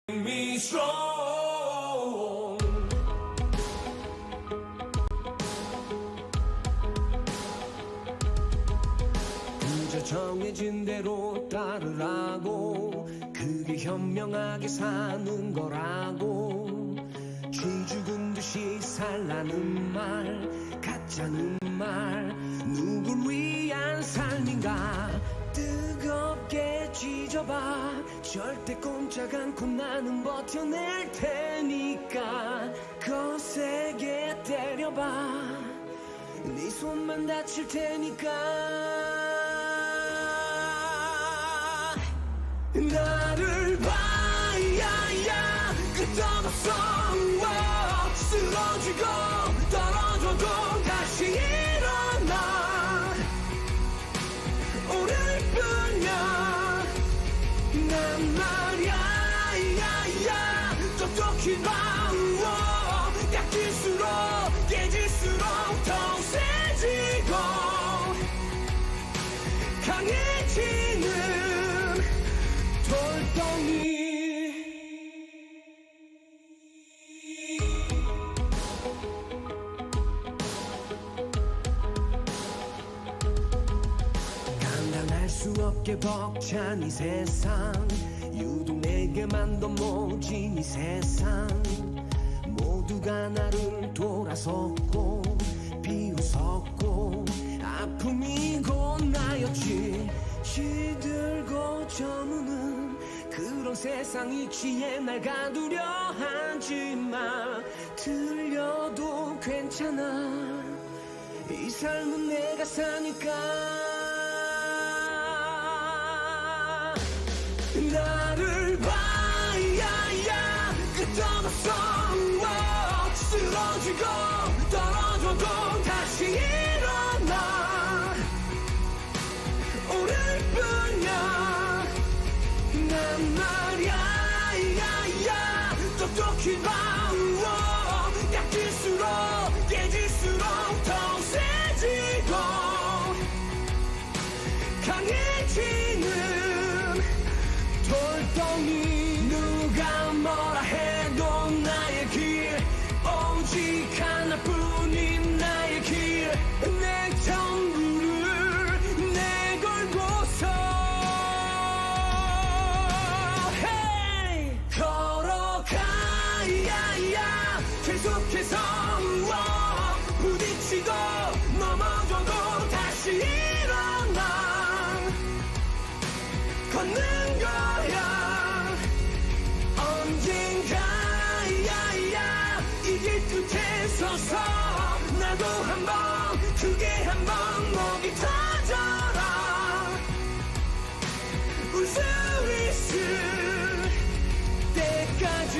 Me strong. 그저 정해진 대로 따르라고, 그게 현명하게 사는 거라고. 쥐 죽은 듯이 살라는 말, 가짜는 말, 누굴 위한 삶인가. 뜨겁게 찢어봐, 절대 꼼짝 않고 나는 버텨낼 테니까. 거세게 때려봐, 네 손만 다칠 테니까. 나를 봐, 야야, 끝없어. 쓰러지고 떨어져도 다시 일어나. 오늘뿐이야. 난 말야, 야야, 똑똑히 봐. 약질수록 깨질수록 더 세지고 강해지는 돌덩이. 감당할 수 없게 벅찬 이 세상, 유독 내게만 더 모진 이 세상. 모두가 나를 돌아섰고 비웃었고 아픔이 곧 나였지. 시들고 저무는 그런 세상 이치에 날 가두려 하지마. 틀려도 괜찮아, 이 삶은 내가 사니까. 나를 봐, 야야, 끝없어. 쓰러지고 떨어져도 다시 일어나. 오늘뿐이야. 난 말야, 야야, 똑똑히 봐. 약질수록 깨질수록 더 세지고 강해지는 돌덩이. 누가 뭐라 해도 나의 길, 오직 하나뿐인 나의 길. 내 전부를 내걸고서 hey! 걸어가, 야야, 계속해서 부딪히고 넘어져도 다시 일어나. 걷는 거야 언젠가. 야야, 이 길 끝에 서서 나도 한번 크게 한번 목이 터져라. 울 수 있을 때까지.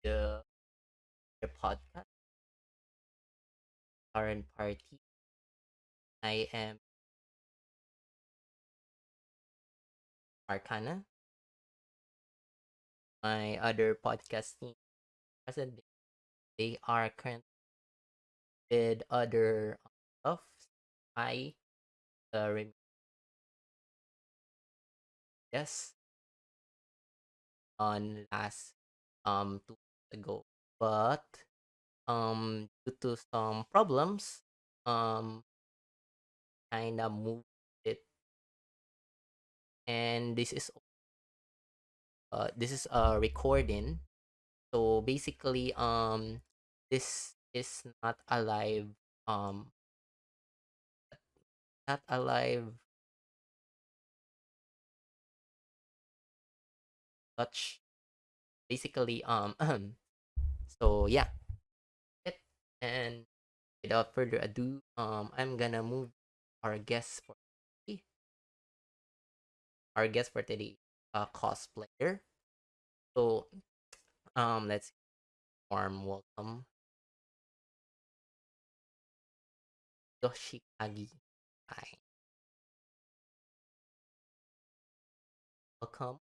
the podcast current party. I am Arcana. My other podcast team present, they are currently with other stuff. I yes on last 2 weeks ago, but due to some problems, kind of moved it, and this is a recording. So basically, this is um not a live touch. Basically, so yeah, it and without further ado, I'm gonna move our guest for today. Our guest for today, a cosplayer. So, let's warm welcome Yoshikagi. Hi, welcome,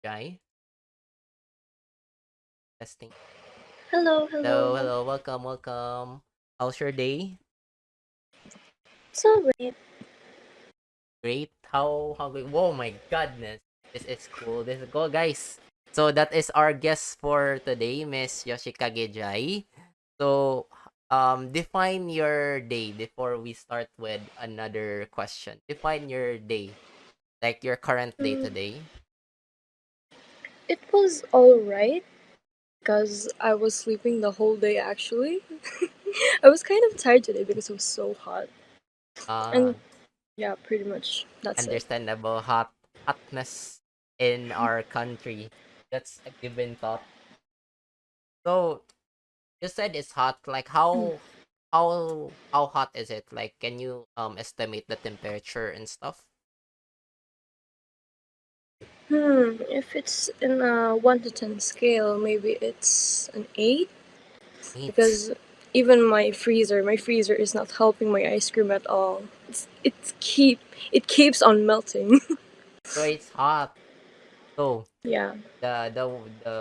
Jai. Testing. Hello, Hello, hello. hello, welcome, welcome. How's your day? So great. Great. Whoa, my goodness. This is cool. This is cool, guys. So that is our guest for today, Miss Yoshikage Jai. So define your day before we start with another question. Define your day, like your current day Mm, today. it was alright because I was sleeping the whole day actually. I was kind of tired today because it was so hot. Uh And yeah, pretty much that's it. Understandable hotness in our country. That's a given thought. So you said it's hot. Like how hot is it? Like can you estimate the temperature and stuff? If it's in a 1 to 10 scale, maybe it's an 8 Eight. because even my freezer is not helping my ice cream at all. It keeps on melting. So it's hot. So Yeah. the the the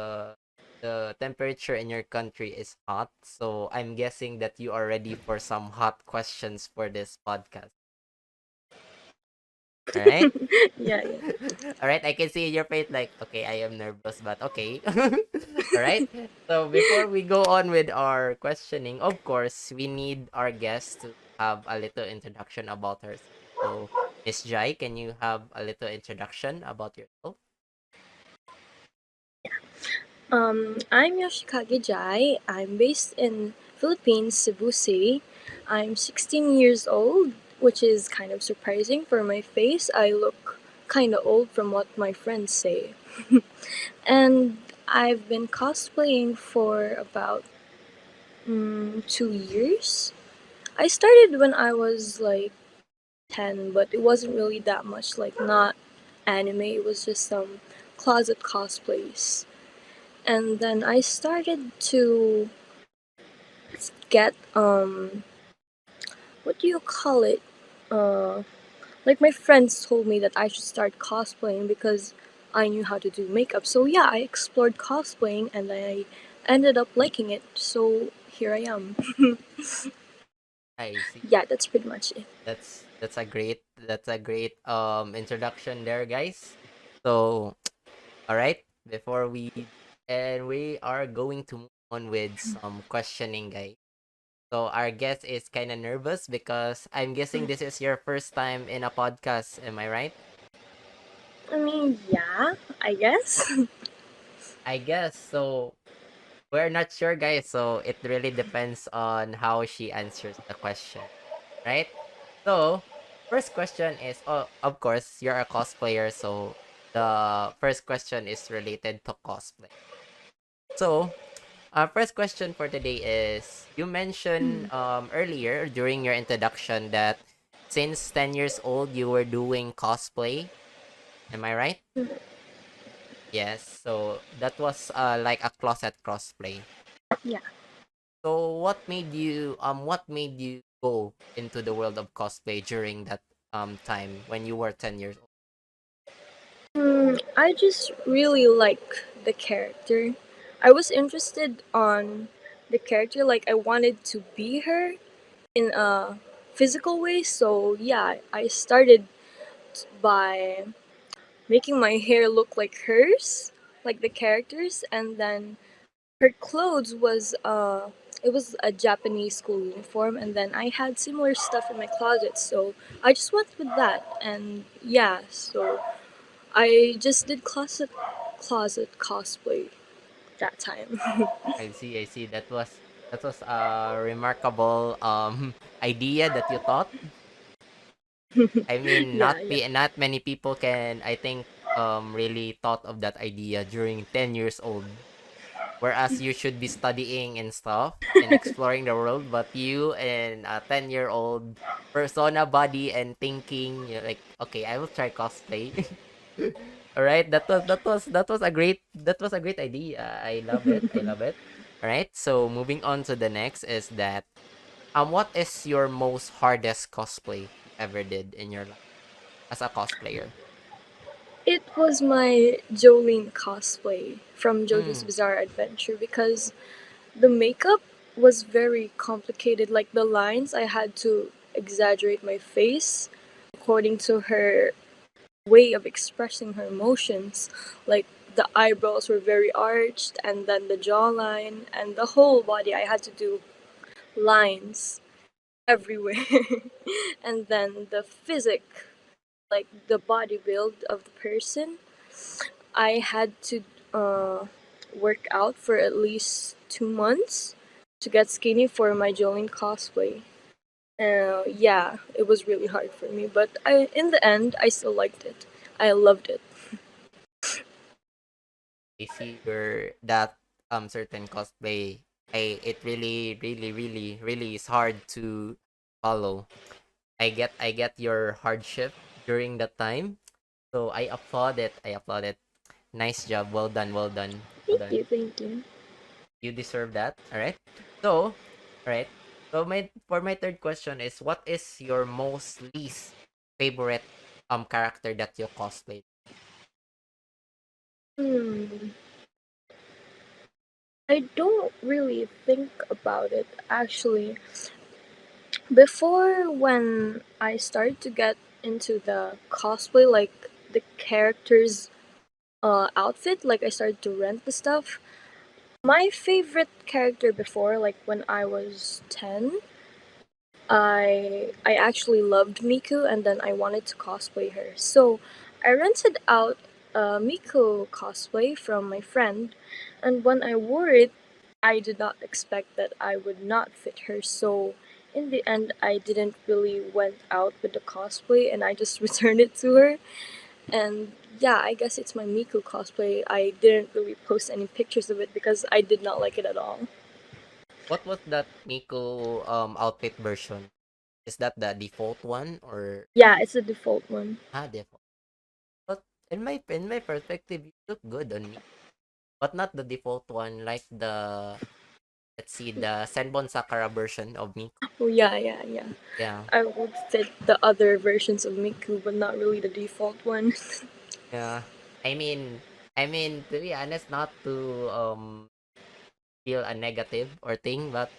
the temperature in your country is hot. So I'm guessing that you are ready for some hot questions for this podcast. All right. Yeah, yeah. All right, I can see in your face like, okay, I am nervous, but okay. All right. So before we go on with our questioning, of course, we need our guest to have a little introduction about herself. So, Miss Jai, can you have a little introduction about yourself? I'm Yoshikage Jai. I'm based in Philippines, Cebu City. I'm 16 years old, which is kind of surprising for my face. I look kind of old from what my friends say. And I've been cosplaying for about 2 years. I started when I was like 10, but it wasn't really that much, like not anime, it was just some closet cosplays. And then I started to get what do you call it? Uh like my friends told me that I should start cosplaying because I knew how to do makeup. So yeah, I explored cosplaying and I ended up liking it. So here I am. I see. Yeah, that's pretty much it. That's a great introduction there, guys. So, all right, before we are going to move on with some questioning, guys. So our guest is kind of nervous because I'm guessing this is your first time in a podcast. Am I right? I mean, yeah, I guess. I guess so. We're not sure, guys. So it really depends on how she answers the question, right? So first question is, oh, of course, you're a cosplayer. So the first question is related to cosplay. So our first question for today is: you mentioned earlier during your introduction that since 10 years old you were doing cosplay. Am I right? Yes. So that was like a closet cosplay. Yeah. So what made you go into the world of cosplay during that time when you were 10 years old? I just really like the character. I was interested on the character, like I wanted to be her in a physical way. So yeah, I started by making my hair look like hers, like the characters, and then her clothes was it was a Japanese school uniform, and then I had similar stuff in my closet, so I just went with that, and yeah, so I just did closet cosplay that time. I see, I see. That was a remarkable idea that you thought. I mean, Yeah, yeah. not many people can, I think, really thought of that idea during 10 years old, whereas you should be studying and stuff and exploring the world, but you and a 10-year-old persona body and thinking you're like, okay, I will try cosplay. All right, that was a great idea. I love it. I love it. All right, so moving on to the next is that what is your most hardest cosplay you ever did in your life as a cosplayer? It was my Jolene cosplay from JoJo's Mm, Bizarre Adventure because the makeup was very complicated. Like the lines, I had to exaggerate my face according to her way of expressing her emotions. Like the eyebrows were very arched, and then the jawline, and the whole body. I had to do lines everywhere. And then the physic, like the body build of the person, I had to uh, work out for at least 2 months to get skinny for my Jolene cosplay. Yeah, it was really hard for me, but in the end, I still liked it. I loved it. I see your that certain cosplay. It really really is hard to follow. I get your hardship during that time. So I applaud it. I applaud it. Nice job. Well done. Well done. Well Thank done. you, thank you. You deserve that. All right. So, all right. So my for my third question is, what is your most least favorite character that you cosplay? Hmm. I don't really think about it actually. Before, when I started to get into the cosplay, like the character's outfit, like I started to rent the stuff. My favorite character before, like when I was 10, I actually loved Miku, and then I wanted to cosplay her. So I rented out a Miku cosplay from my friend, and when I wore it, I did not expect that I would not fit her. So in the end, I didn't really went out with the cosplay, and I just returned it to her. And yeah, I guess it's my Miku cosplay. I didn't really post any pictures of it because I did not like it at all. What was that Miko outfit version? Is that the default one or Yeah, it's the default one. default? But in my perspective, you look good on me. But not the default one, like the let's see, the Senbon Sakura version of Miko. Oh yeah, yeah, yeah. Yeah. I would fit the other versions of Miku, but not really the default one. Yeah. I mean to be honest, not to feel a negative or thing, but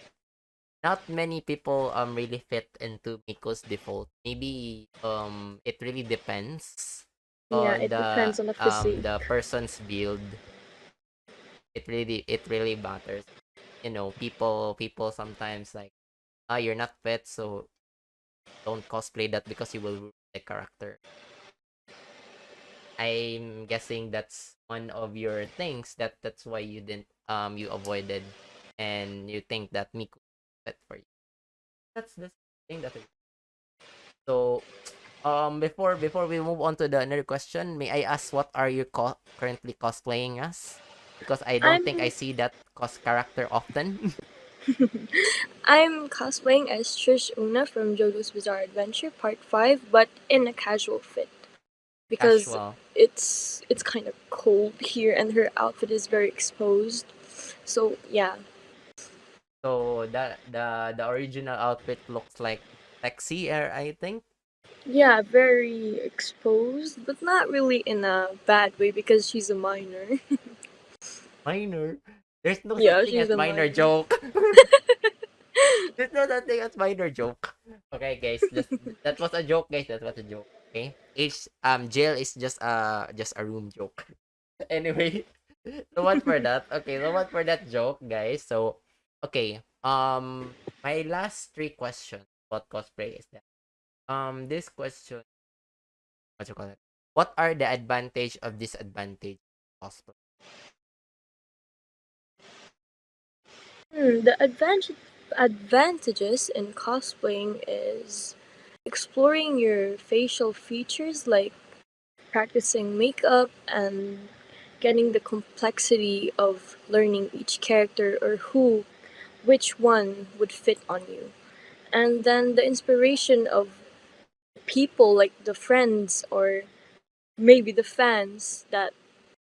not many people really fit into Miko's default. Maybe it really depends Yeah, on it depends on the physique. the person's build. It really matters. You know, people sometimes like, you're not fit, so don't cosplay that because you will ruin the character. I'm guessing that's one of your things that's why you didn't you avoided and you think that Miku is fit for you. That's the thing that so before we move on to the another question, may I ask what are you currently cosplaying as? Because I don't think I I'm see that character often. I'm cosplaying as Trish Una from JoJo's Bizarre Adventure Part 5, but in a casual fit because Casual. it's kind of cold here and her outfit is very exposed. So, yeah. So the original outfit looks like sexier, I think. Yeah, very exposed, but not really in a bad way because she's a minor. Minor. There's no such Yeah, thing she's as a minor minor. joke. There's no such thing as minor joke. Okay, guys, just that was a joke, guys. That was a joke. Okay, jail is just a room joke. Anyway, so what for that? Okay, so what for that joke, guys? So, okay, my last three questions about cosplay is that this question, what you call it? What are the advantage of disadvantage of cosplay? The advantages in cosplaying is exploring your facial features, like practicing makeup and getting the complexity of learning each character or which one would fit on you. And then the inspiration of people like the friends or maybe the fans, that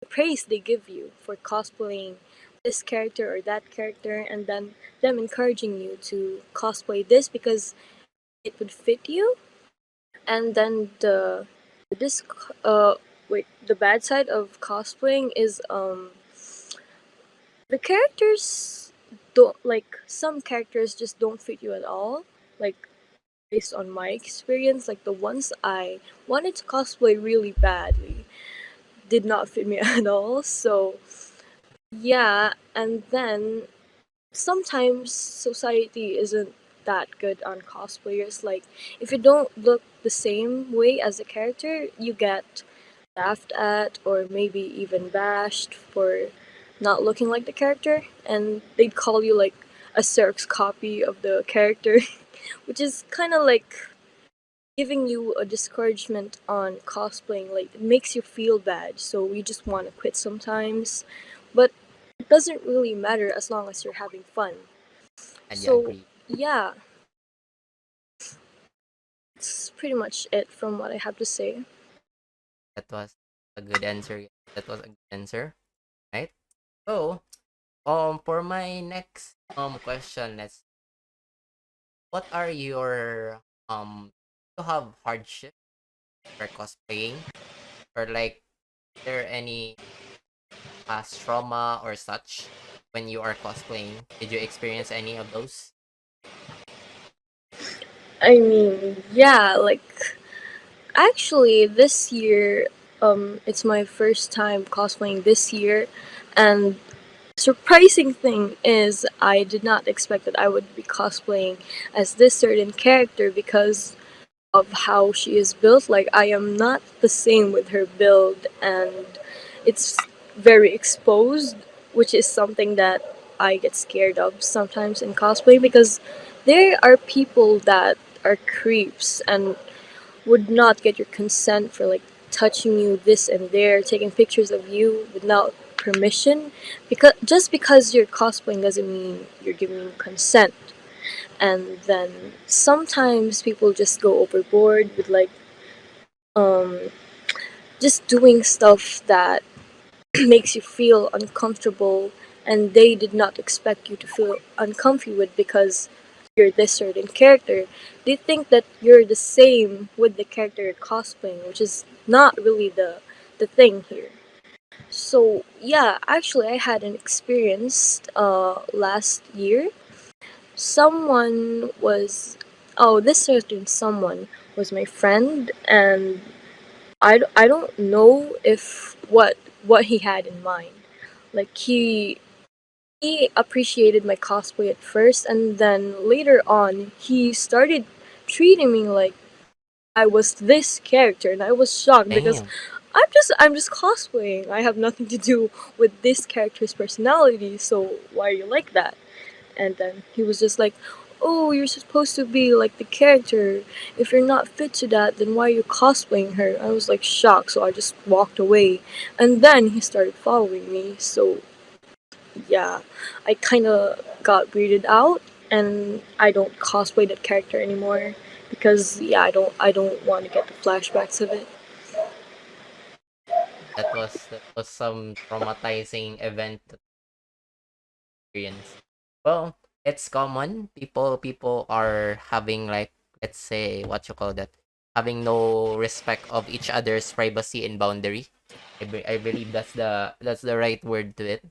the praise they give you for cosplaying this character or that character, and then them encouraging you to cosplay this because it would fit you. And then this the bad side of cosplaying is the characters don't, like, some characters just don't fit you at all, like, based on my experience, like the ones I wanted to cosplay really badly did not fit me at all. So yeah, and then sometimes society isn't that good on cosplayers. Like, if you don't look the same way as the character, you get laughed at or maybe even bashed for not looking like the character, and they'd call you like a Xerox copy of the character, which is kind of like giving you a discouragement on cosplaying. Like, it makes you feel bad, so you just want to quit sometimes. But it doesn't really matter as long as you're having fun. And you So agree. yeah, it's pretty much it from what I have to say. That was a good answer. That was a good answer, right? So, for my next question, let's what are your you have hardship for cosplaying, or like there any past trauma or such when you are cosplaying? Did you experience any of those? I mean, yeah, like, actually this year, it's my first time cosplaying this year, and surprising thing is I did not expect that I would be cosplaying as this certain character because of how she is built. Like, I am not the same with her build, and it's very exposed, which is something that I get scared of sometimes in cosplay because there are people that are creeps and would not get your consent for like touching you this and there, taking pictures of you without permission. Because just because you're cosplaying doesn't mean you're giving consent. And then sometimes people just go overboard with like um just doing stuff that makes you feel uncomfortable, and they did not expect you to feel uncomfy with because you're this certain character. They think that you're the same with the character you're cosplaying, which is not really the thing here. So yeah, actually I had an experience last year. Someone was Oh, this certain someone was my friend, and I don't know if what he had in mind. Like, he appreciated my cosplay at first, and then later on he started treating me like I was this character, and I was shocked because Damn. I'm just cosplaying. I have nothing to do with this character's personality, so why are you like that? And then he was just like, "Oh, you're supposed to be like the character. If you're not fit to that, then why are you cosplaying her?" I was like shocked, so I just walked away. And then he started following me, so yeah, I kind of got weirded out, and I don't cosplay that character anymore because yeah, I don't want to get the flashbacks of it. That was some traumatizing event to experience. Well, it's common. People are having like, let's say, what you call that, having no respect of each other's privacy and boundary. I believe that's the right word to it.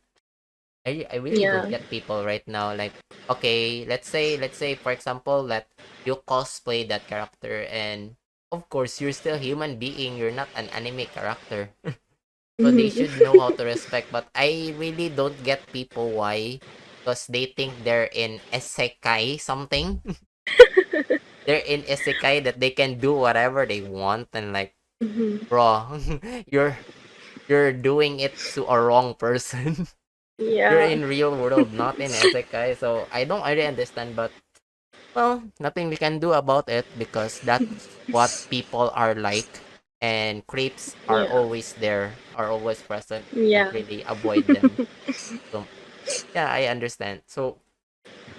I really don't Yeah. get people right now. Like, okay, let's say for example that you cosplay that character, and of course you're still a human being. You're not an anime character. So they Mhm. should know how to respect. But I really don't get people why, because they think they're in isekai something. They're in isekai that they can do whatever they want, and like, Mhm. bro, you're you're doing it to a wrong person. You're Yeah. in real world, not in isekai. So I don't really understand, but well, nothing we can do about it because that's what people are like. and creeps are Yeah. always there, are always present. Can't Yeah. really avoid them. So yeah, I understand. So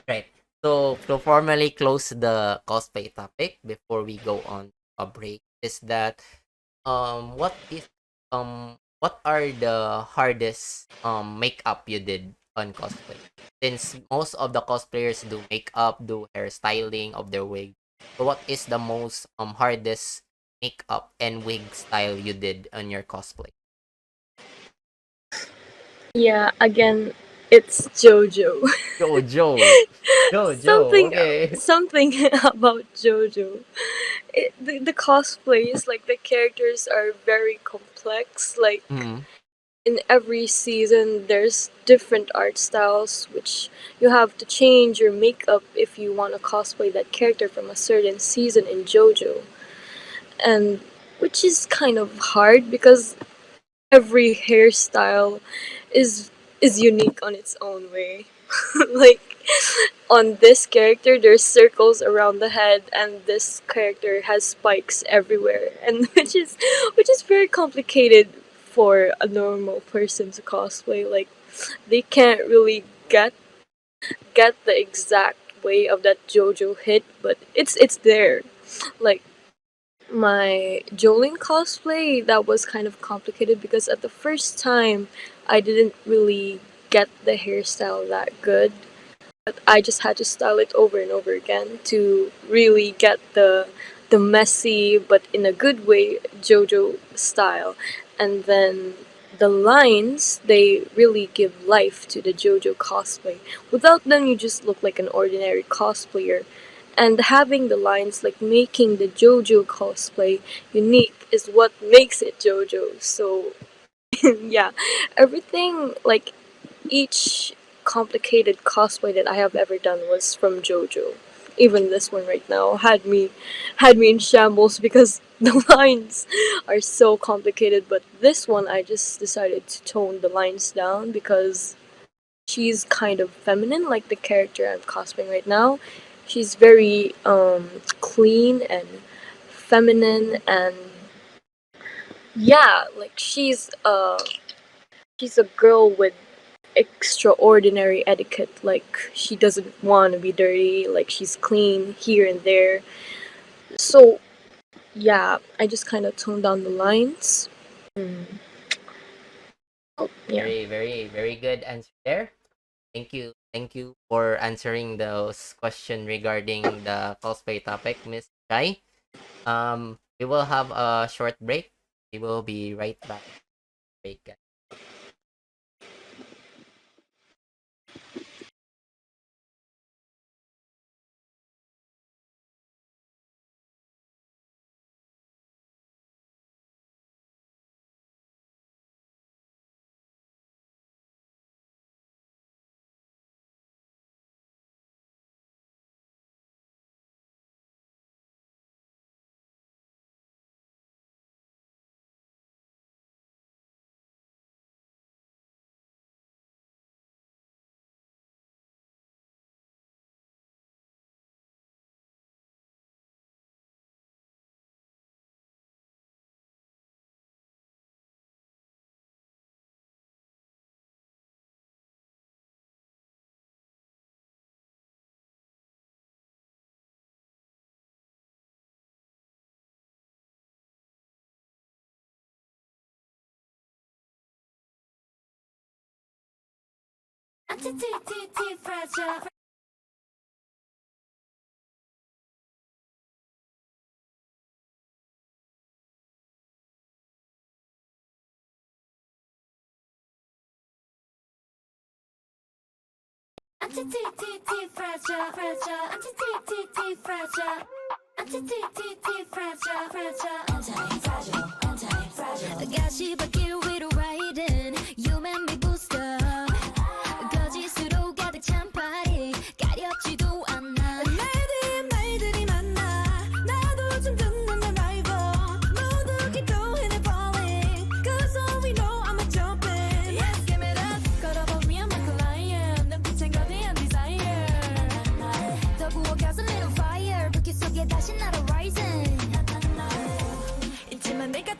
right. So to formally close the cosplay topic before we go on a break is that what are the hardest makeup you did on cosplay? Since most of the cosplayers do makeup, do hairstyling of their wig. So what is the most hardest makeup and wig style you did on your cosplay? Yeah, again, it's JoJo. Jojo. Jojo, something okay. something about JoJo. The cosplays, like the characters are very complex. Like Mm, in every season there's different art styles which you have to change your makeup if you want to cosplay that character from a certain season in JoJo. And which is kind of hard because every hairstyle is is unique on its own way. Like on this character there's circles around the head and this character has spikes everywhere, and which is very complicated for a normal person to cosplay. Like they can't really get the exact way of that JoJo hit, but it's there. Like my Jolene cosplay, that was kind of complicated because at the first time I didn't really get the hairstyle that good. But I just had to style it over and over again to really get the messy but in a good way JoJo style. And then the lines, they really give life to the JoJo cosplay. Without them you just look like an ordinary cosplayer. And having the lines, like making the JoJo cosplay unique, is what makes it JoJo. So yeah, everything, like each complicated cosplay that I have ever done was from JoJo. Even this one right now had me in shambles because the lines are so complicated. But this one, I just decided to tone the lines down because she's kind of feminine, like the character I'm cosplaying right now. She's very clean and feminine, and yeah, like she's a girl with extraordinary etiquette. Like she doesn't want to be dirty. Like she's clean here and there. So yeah, I just kind of toned down the lines. Mm. Oh yeah. very, very, very good answer there. Thank you. Thank you for answering those questions regarding the cosplay topic, Miss Jai. We will have a short break. We will be right back. Break, guys. 가시밭길 위로 riding You make me boost up 거짓으로 가득 찬 party 가렵지도 않아 말들이 많아 나도 좀 듣는 내 rival 모두 keep going and falling Cause all we know I'm a jumping Yes, give it up 걸어보면 I'm a lion 눈빛엔 거대한 desire 더 구워가서 little fire 불길 속에 다시 날아 rising 있지만 내가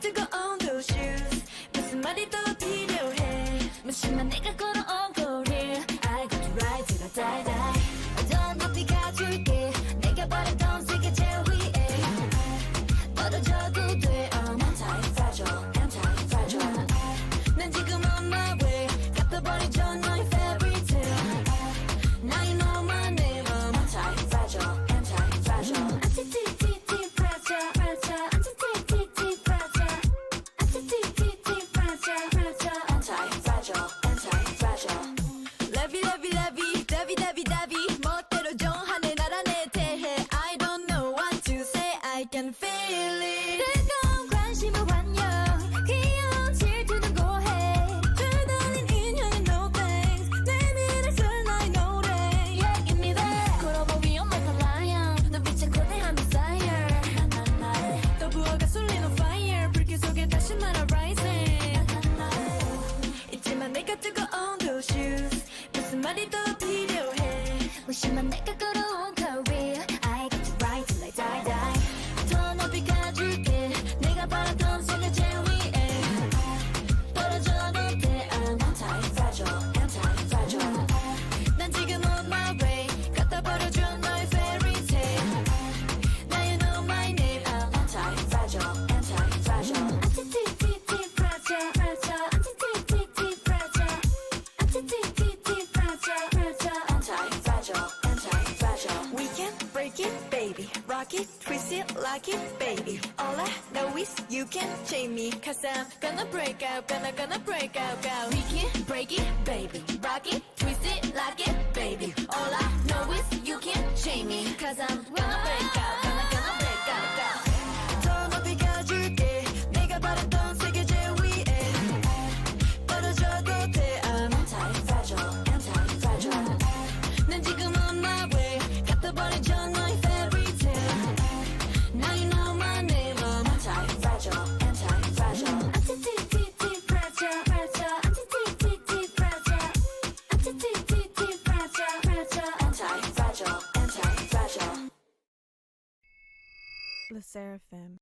하지만 내가 끌어온 career I got you right till I die die 더 높이 가줄게 내가 바랐던 세계 제일 위에 떨어져도 돼 I'm anti-fragile anti-fragile 난 지금 on my way 갖다 버려줘 너의 fairy tale Now you know my name I'm anti-fragile anti-fragile anti-fragile fragile anti-fragile fragile anti-fragile anti-fragile anti-fragile We can break it, baby. Rock it, twist it, like it, baby. All I know is you can chain me. Cause I'm gonna break out, gonna break out, go. We can break it, baby. Rock it, twist it, like it, baby. All I know is you can't chain me. Cause I'm gonna break out, gonna break out, go. 더 높이 가줄게. 내가 바랐던 세계 제일 위에. 떨어져도 돼. I'm Anti-fragile, anti-fragile. 난 지금 on my way. 갖다 버려줘 너의 fairy tale. Now you know my name. I'm anti-fragile, anti-fragile. Anti-fragile, fragile. Anti-fragile, anti-fragile, fragile. Anti-fragile, anti-fragile. Le Seraphim.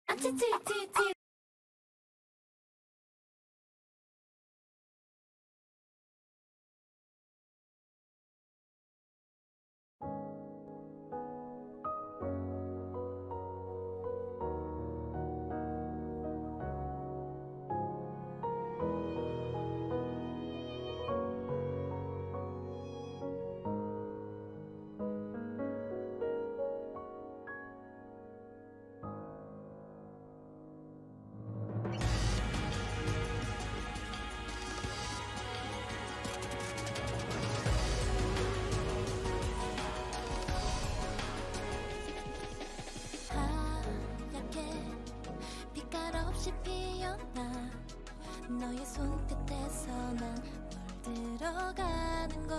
Anti-fragile. 하얗게 빛깔 없이 피어나 너의 손끝에서 난 물들어가는 걸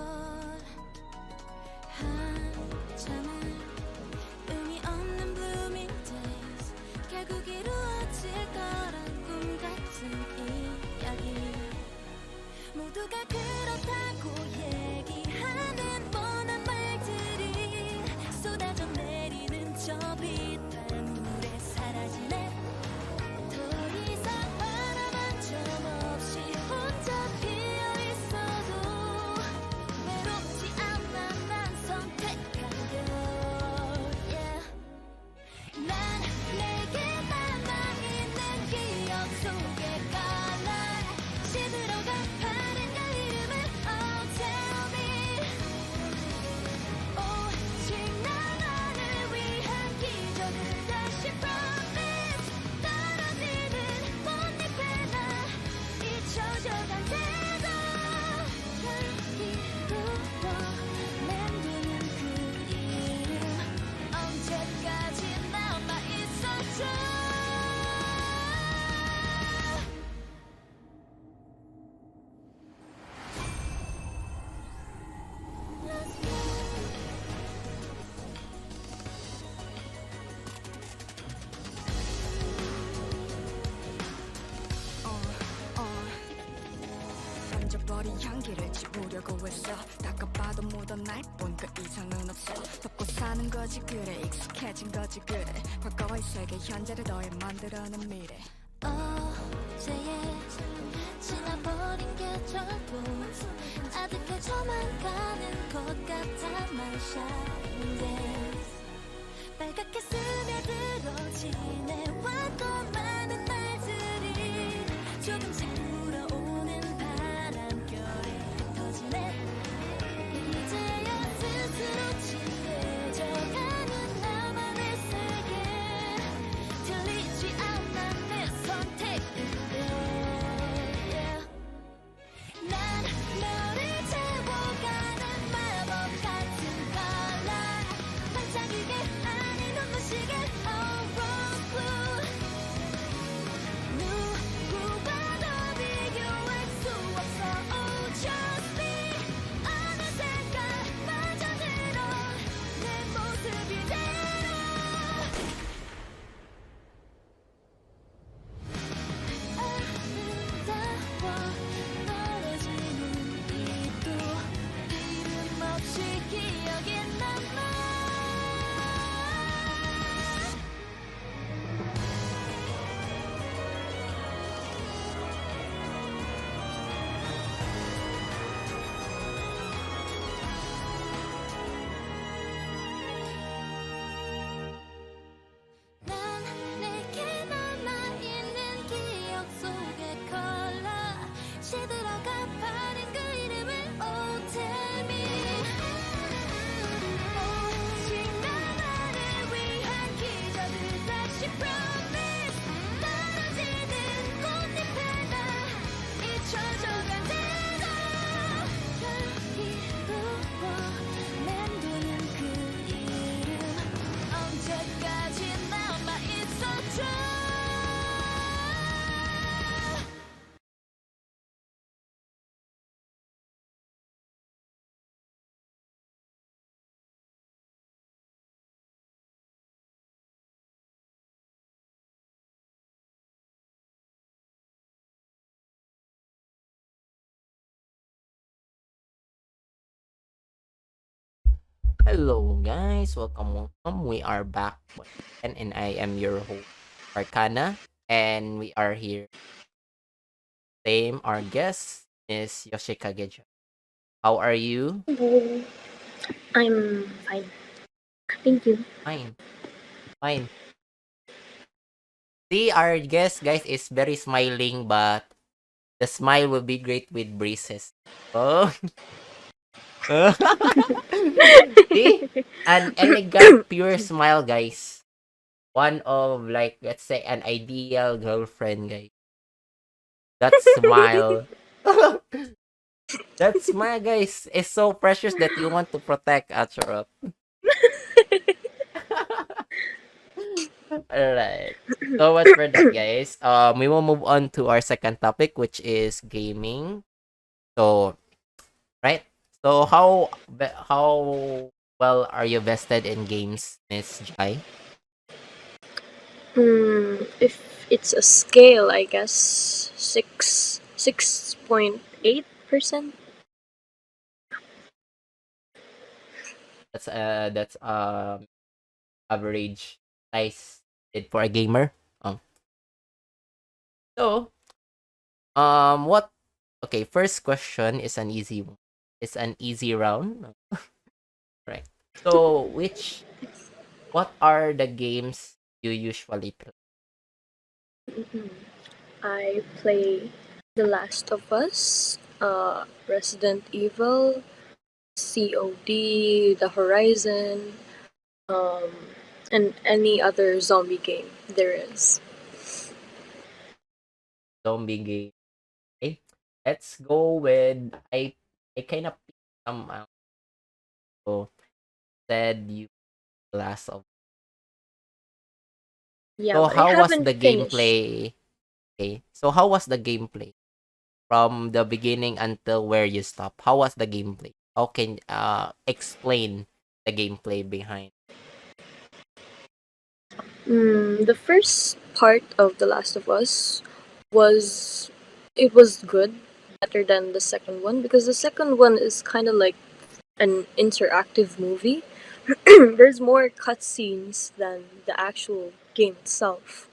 한참을 의미 없는 blooming days 결국 이루어질 거란 꿈 같은 이야기 모두가 그렇다고 얘기하는 뻔한 말들이 쏟아져 내리는 저 빛발물에 사라지네 더 이상 바라만 점 없이 혼자 피어있어도 외롭지 않아 난 선택한 별 yeah. 난 내게 남아있는 기억 속에 깔라 시들어가 파는 그 이름을 Oh tell me 오직 나만을 위한 기적을 다시 promise 떨어지는 꽃잎에 나 잊혀져간 태도 향기로워 맴도는 그 이름 언제까지 남아있어줘 던져버린 향기를 지우려고 했어 닦아봐도 묻어 날 뿐 그 이상은 없어 덮고 사는 거지 그래 익숙해진 거지 그래 과거의 세계 현재를 더해 만들어낸 미래 어제의 지나버린 계절도 아득해져만 가는 것 같아 My shining days 빨갛게 스며들어 지내왔던 많은 날들이 조금씩 불어오는 바람결에 흩어져 Hello, guys. Welcome. We are back once again, and I am your host, Arcana, and we are here. Same, our guest is Yoshikage. How are you? Hello. I'm fine. Thank you. Fine, fine. See, our guest, guys, is very smiling, but the smile will be great with braces. Oh, see, an elegant, pure smile, guys. One of like, let's say, an ideal girlfriend, guys. That smile. That smile, guys, is so precious that you want to protect, Acherot. Alright. So much for that, guys. We will move on to our second topic, which is gaming. So, right. So, how well are you vested in games, Miss Jai? If it's a scale, I guess 6.8%. That's average size for a gamer. Um. So, what? Okay, first question is an easy one. It's an easy round, right? So, what are the games you usually play? I play The Last of Us, Resident Evil, COD, The Horizon, um, and any other zombie game there is. Zombie game. Okay, let's go with I kind of picked some so said you last of. Yeah, So but I how was haven't the finished. gameplay? Okay, so how was the gameplay from the beginning until where you stop? How was the gameplay? How can explain the gameplay behind? The first part of The Last of Us was it was good, better than the second one because the second one is kind of like an interactive movie. There's more cutscenes than the actual game itself.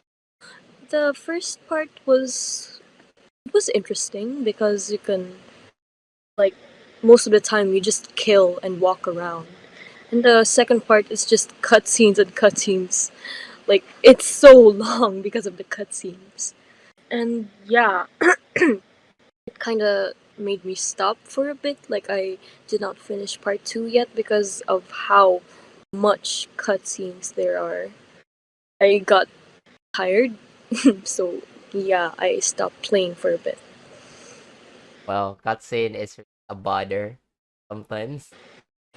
The first part was interesting because you can like most of the time you just kill and walk around. And the second part is just cutscenes and cutscenes. Like it's so long because of the cutscenes. And yeah, it kind of made me stop for a bit. Like I did not finish part 2 yet because of how much cutscenes there are. I got tired. So yeah, I stopped playing for a bit. Well, cutscene is a bother sometimes.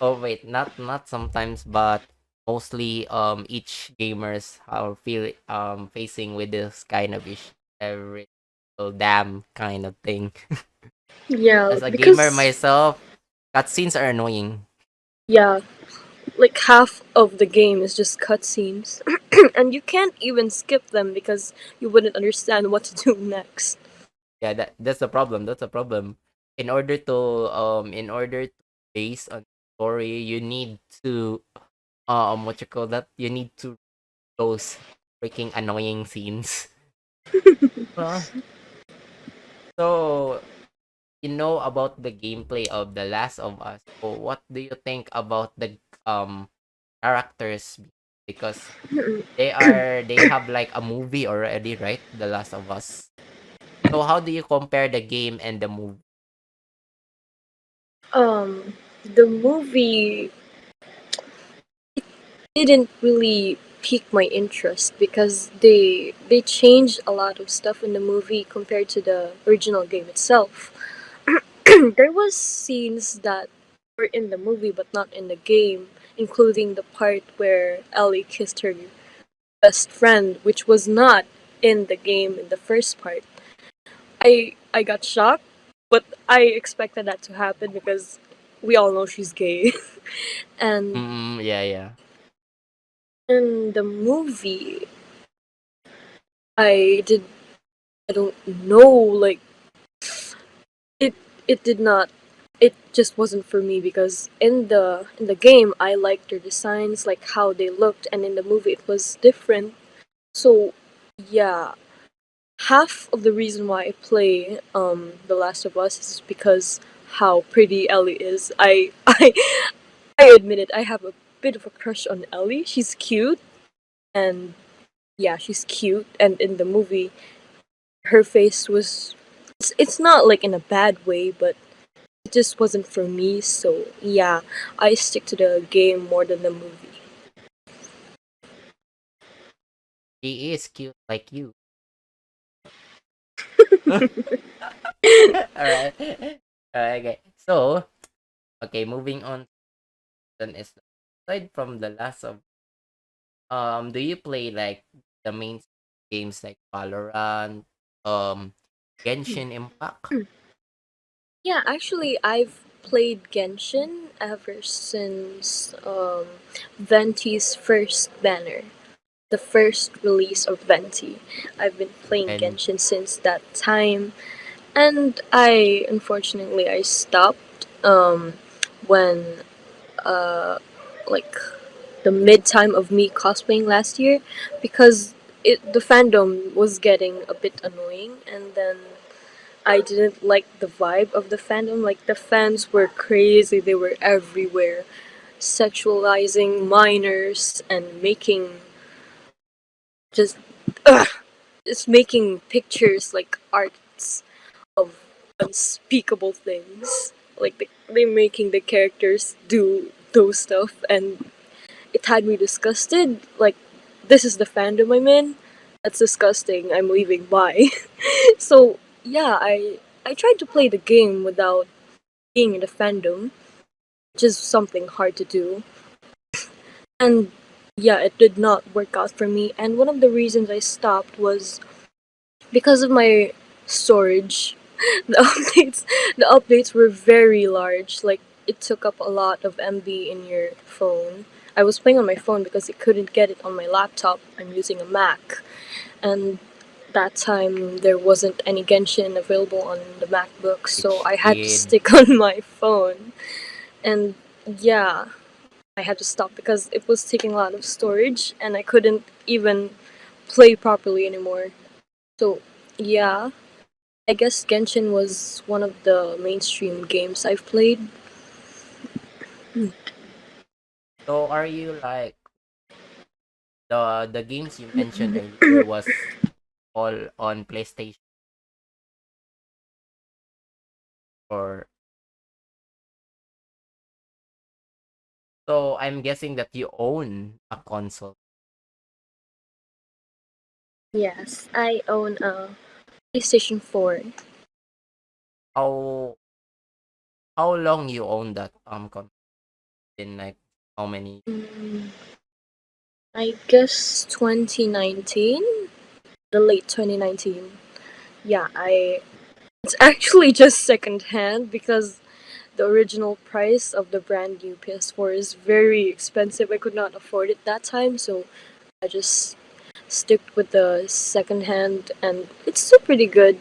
Oh wait, not sometimes, but mostly each gamers are facing with this kind of issue every single damn kind of thing. Yeah, As a gamer because myself, cutscenes are annoying. yeah, like half of the game is just cutscenes. And you can't even skip them because you wouldn't understand what to do next. Yeah, that's the problem. That's the problem. In order to base on story, you need to what you call that? You need to those freaking annoying scenes. Well, so you know about the gameplay of The Last of Us. So what do you think about the um characters? Because they have like a movie already, right? The Last of Us. So how do you compare the game and the movie? The movie didn't really pique my interest because they changed a lot of stuff in the movie compared to the original game itself. There was scenes that were in the movie but not in the game, including the part where Ellie kissed her best friend, which was not in the game in the first part. I got shocked, but I expected that to happen because we all know she's gay. And Yeah, yeah. in the movie, I did I don't know, like it it did not it just wasn't for me because in the game I liked their designs, like how they looked, and in the movie it was different. So yeah, half of the reason why I play The Last of Us is because how pretty Ellie is. I admit it. I have a bit of a crush on Ellie. She's cute, and yeah, she's cute. And in the movie, her face was. It's not like in a bad way, but it just wasn't for me. So yeah, I stick to the game more than the movie. She is cute like you. All right. Okay. So, okay, moving on. Then is aside from the last of do you play like the main games like Valorant, um, Genshin Impact, Yeah, actually, I've played Genshin ever since Venti's first banner, the first release of Venti. I've been playing and Genshin since that time, and I stopped when uh like the mid time of me cosplaying last year because the fandom was getting a bit annoying, and then I didn't like the vibe of the fandom. Like the fans were crazy; they were everywhere, sexualizing minors and making just ugh, just making pictures like arts of unspeakable things. Like they're making the characters do those stuff, and it had me disgusted. Like this is the fandom I'm in. That's disgusting. I'm leaving. Bye. So yeah, I tried to play the game without being in the fandom, which is something hard to do. And yeah, it did not work out for me. And one of the reasons I stopped was because of my storage. The updates were very large. Like it took up a lot of MB in your phone. I was playing on my phone because it couldn't get it on my laptop. I'm using a Mac, and that time there wasn't any Genshin available on the MacBook, so which I had to kid? stick on my phone. And yeah, I had to stop because it was taking a lot of storage and I couldn't even play properly anymore. So yeah, I guess Genshin was one of the mainstream games I've played. So are you like the games you mentioned earlier was all on PlayStation or so I'm guessing that you own a console. Yes, I own a PlayStation 4. How long you own that console? In like how many? Mm, I guess 2019, the late 2019. Yeah, I it's actually just secondhand because the original price of the brand new PS4 is very expensive. I could not afford it that time, so I just stick with the secondhand, and it's still pretty good.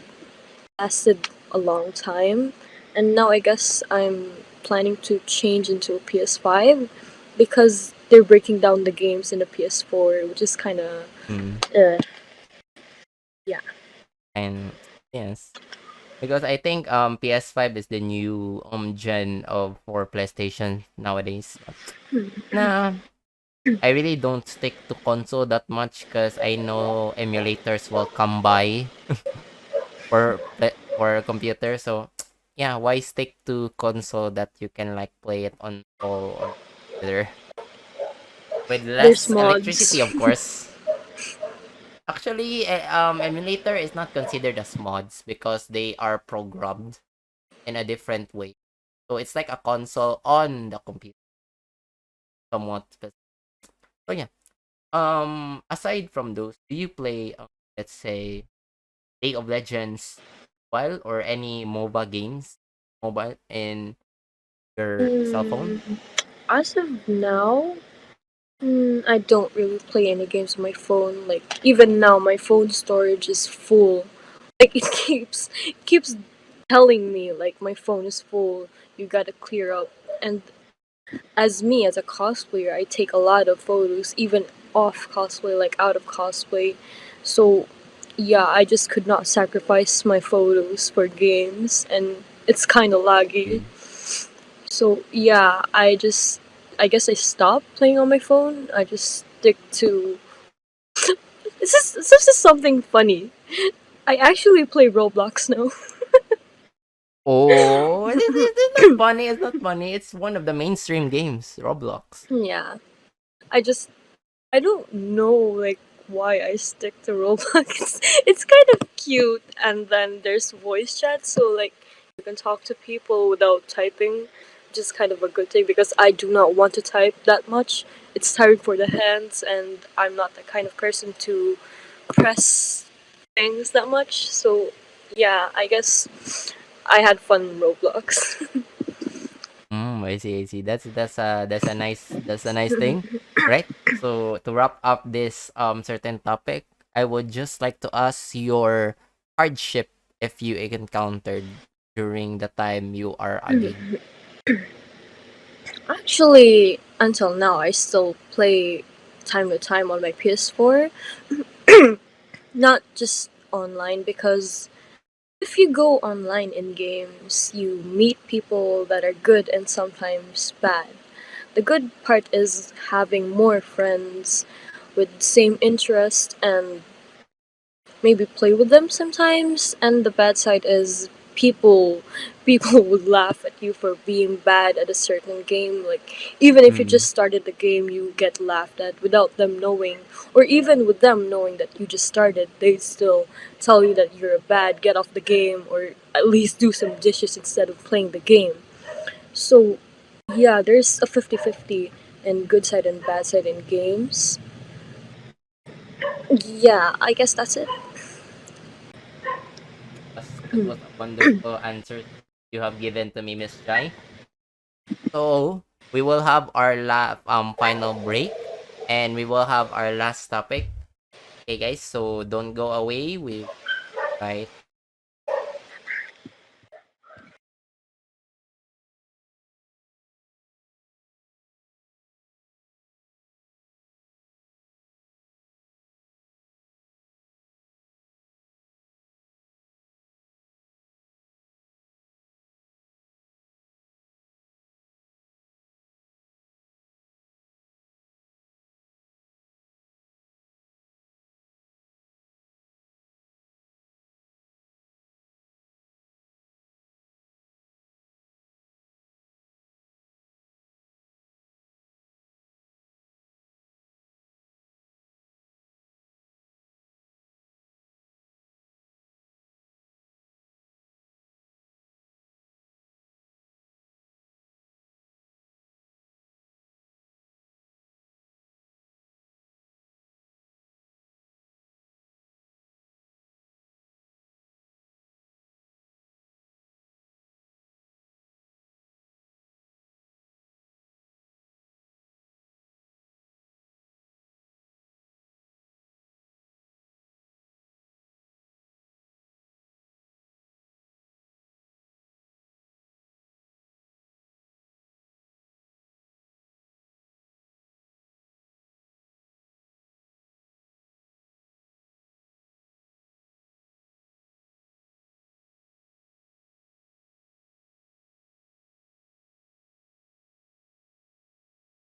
Lasted a long time, and now I guess I'm planning to change into a PS5 because they're breaking down the games in the PS4, which is kind of Mm. yeah. And yes, because I think PS5 is the new gen of for PlayStation nowadays. Nah, I really don't stick to console that much because I know emulators will come by for computer. So yeah, why stick to console that you can like play it on all on computer with There's less mods. electricity, of course. Actually, emulator is not considered as mods because they are programmed in a different way. So it's like a console on the computer, somewhat. So yeah. Aside from those, do you play, let's say, League of Legends, mobile or any MOBA games, mobile in your cell phone? Mm, as of now, I don't really play any games on my phone. Like even now, my phone storage is full. Like it keeps telling me like my phone is full, you gotta clear up. And as me as a cosplayer, I take a lot of photos, even off cosplay, like out of cosplay. So yeah, I just could not sacrifice my photos for games, and it's kind of laggy. Mm. So yeah, I guess I stopped playing on my phone. I just stick to this is something funny. I actually play Roblox now. Oh, it's not funny. It's not funny. It's one of the mainstream games, Roblox. Yeah. I just I don't know like why I stick to Roblox. It's kind of cute, and then there's voice chat, so like you can talk to people without typing, which is kind of a good thing because I do not want to type that much. It's tiring for the hands, and I'm not the kind of person to press things that much. So yeah, I guess I had fun in Roblox. I see, I see. That's a nice thing, right? So to wrap up this certain topic, I would just like to ask your hardship if you encountered during the time you are a game. Actually, until now, I still play time to time on my PS4. Not just online, because if you go online in games, you meet people that are good and sometimes bad. The good part is having more friends with same interest and maybe play with them sometimes. And the bad side is people would laugh at you for being bad at a certain game. Like even if you Mm, just started the game, you get laughed at without them knowing, or even with them knowing that you just started, they still tell you that you're bad, get off the game, or at least do some dishes instead of playing the game. So yeah, there's a 50-50 and good side and bad side in games. Yeah, I guess that's it. that was a wonderful answer you have given to me, Miss Jai. So we will have our final break, and we will have our last topic. Okay, guys. So don't go away. We right.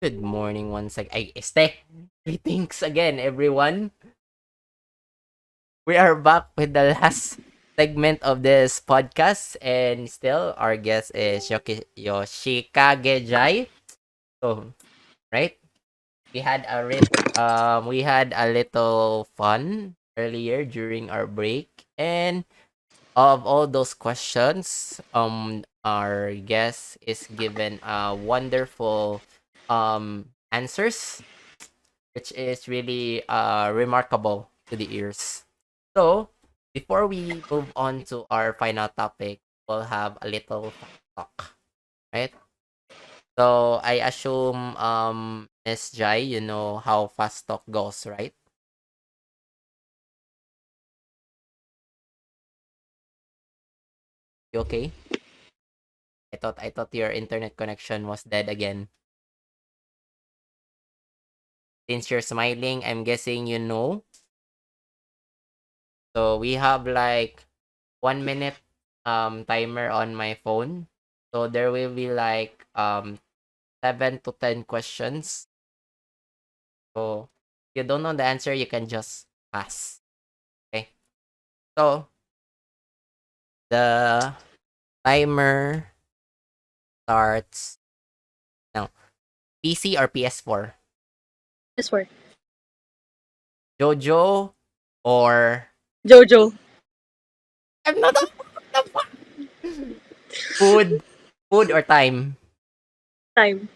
Good morning once again. Ay, greetings again, everyone. We are back with the last segment of this podcast, and still our guest is Yoshikage Jai. So, right? We had a little fun earlier during our break, and of all those questions, our guest is given wonderful answers, which is really remarkable to the ears. So, before we move on to our final topic, we'll have a little fast talk, right? So, I assume Miss Jai, you know how fast talk goes, right? You okay? I thought your internet connection was dead again. Since you're smiling, I'm guessing you know. So we have like 1 minute timer on my phone. So there will be like 7 to 10 questions. So if you don't know the answer, you can just pass. Okay. So the timer starts now. PC or PS4? This word. Jojo or Jojo. I'm not the fuck? Food. Food or time? Time.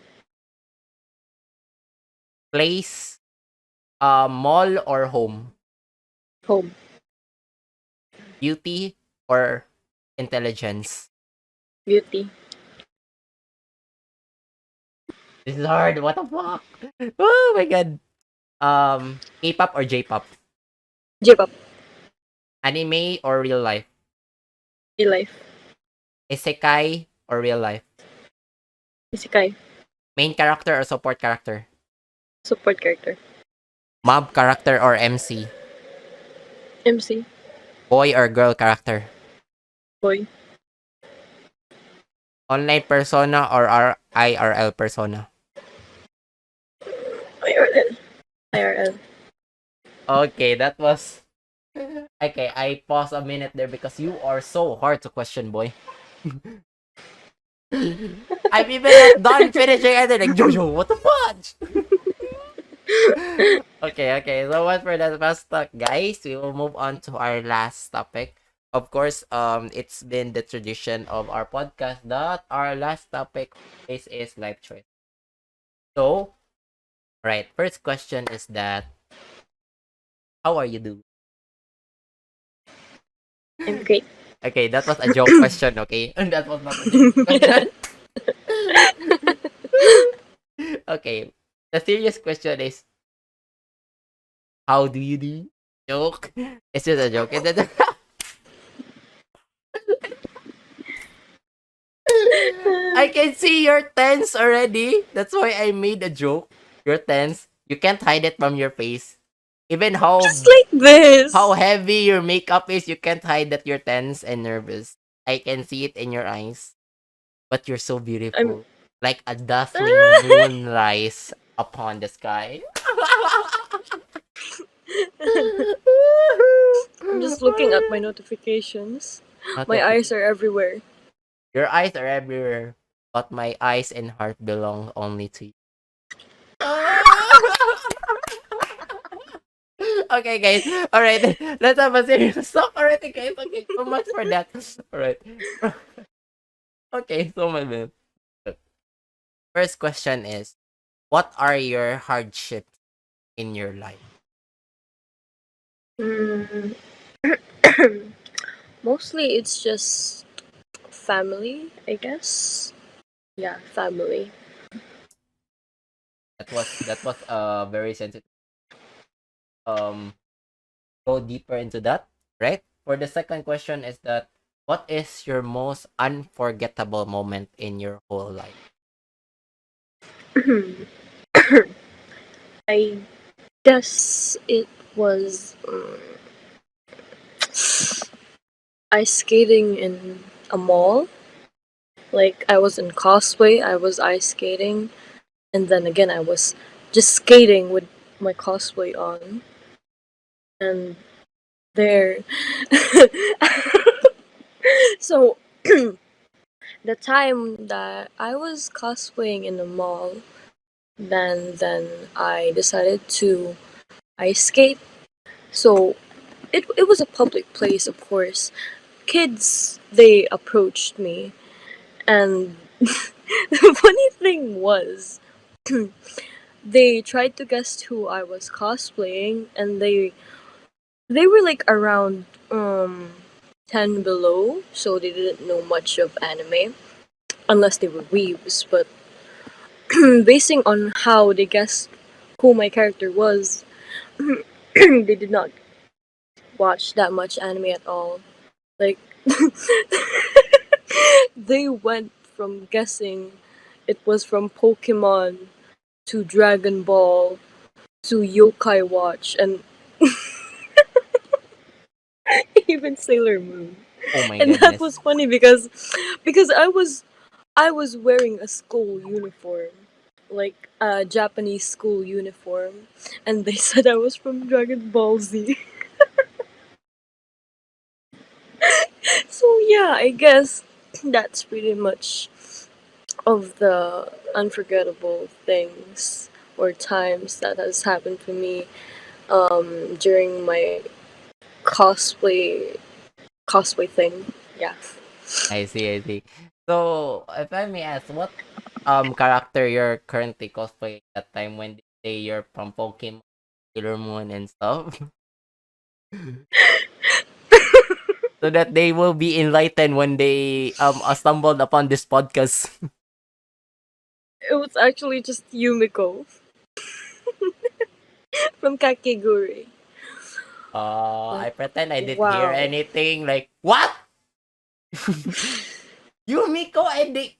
Place. Mall or home? Home. Beauty or intelligence? Beauty. This is hard. What the fuck? Oh my god. K-pop or J-pop? J-pop. Anime or real life? Real life. Isekai or real life? Isekai. Main character or support character? Support character. Mob character or MC? MC. Boy or girl character? Boy. Online persona or IRL persona? IRL. IRL. Okay, that was okay. I pause a minute there because you are so hard to question, boy. I'm even not done finishing and then like Jojo, what the fudge? Okay. So what for that first talk, guys? We will move on to our last topic. Of course, it's been the tradition of our podcast that our last topic is life choice. So, right, first question is that how are you doing? I'm great. Okay, that was a joke question, okay? That was not a joke question. Okay. The serious question is how do you do? Joke. It's just a joke. I can see your tense already. That's why I made a joke. You're tense. You can't hide it from your face. Even Just like this. how heavy your makeup is, you can't hide that you're tense and nervous. I can see it in your eyes. But you're so beautiful. Like a dazzling moonrise upon the sky. I'm just looking at my notifications. My eyes are everywhere. Your eyes are everywhere, but my eyes and heart belong only to you. Okay, guys. All right, let's have a serious talk already, guys. Okay, so much for that. All right. Okay, so my man. First question is, what are your hardships in your life? Mm. Mostly it's just family, I guess. Yeah, family. That was very sensitive. Um, go deeper into that, right? For the second question is that what is your most unforgettable moment in your whole life? I guess it was ice skating in a mall. Like I was in cosplay, I was ice skating, and then again I was just skating with my cosplay on. And there so the time that I was cosplaying in the mall, then I decided to ice skate. So it was a public place, of course. Kids, they approached me, and the funny thing was, they tried to guess who I was cosplaying, and they were like around 10 below, so they didn't know much of anime unless they were weebs. But basing on how they guessed who my character was, they did not watch that much anime at all. Like They went from guessing it was from Pokemon to Dragon Ball to Yokai Watch and even Sailor Moon. Oh my And that goodness. was funny because I was wearing a school uniform, like a Japanese school uniform, and they said I was from Dragon Ball Z. So yeah, I guess that's pretty much of the unforgettable things or times that has happened to me during my cosplay cosplay thing. Yeah. I see, I see. So, if I may ask, what character you're currently cosplaying that time when they say you're from Pokemon, Sailor Moon, and stuff? So that they will be enlightened when they stumbled upon this podcast. It was actually just Yumiko from Kakegurui. I Like, pretend I didn't hear wow. anything. Like, what? Yumiko and they.